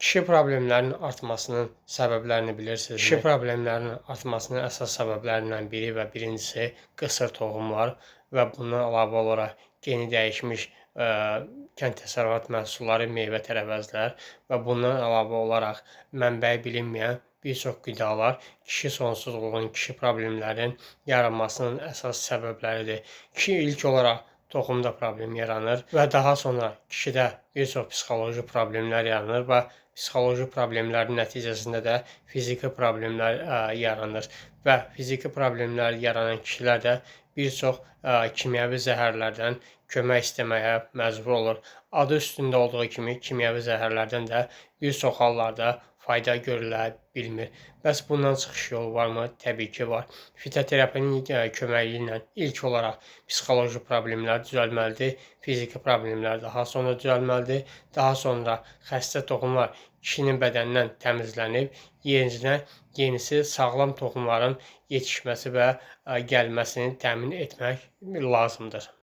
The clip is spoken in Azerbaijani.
Kişi problemlərinin artmasının səbəblərini bilirsinizmi? Kişi problemlərinin artmasının əsas səbəblərindən biri və birincisi qısır toxumlar və bundan əlavə olaraq geni dəyişmiş kənd təsərrüfat məhsulları, meyvə-tərəvəzlər və bundan əlavə olaraq mənbəyi bilinməyən bir çox qidalar kişi sonsuzluğunun, kişi problemlərinin yaranmasının əsas səbəbləridir. İlk olaraq toxumda problem yaranır və daha sonra kişidə bir çox psixoloji problemlər yaranır və psixoloji problemlərin nəticəsində də fiziki problemlər yaranır və fiziki problemlər yaranan kişilər də bir çox kimyəvi zəhərlərdən kömək istəməyə məcbur olur. Adı üstündə olduğu kimi kimyəvi zəhərlərdən də bir çox hallarda fayda görülə bilmir. Bəs bundan çıxış yolu varmı? Təbii ki, var. Fitoterapinin köməyi ilə ilk olaraq psixoloji problemlər düzəlməlidir, fiziki problemlər daha sonra düzəlməlidir. Daha sonra xəstə toxumlar kişinin bədənindən təmizlənib, yerinə yenisi sağlam toxumların yetişməsi və gəlməsini təmin etmək lazımdır.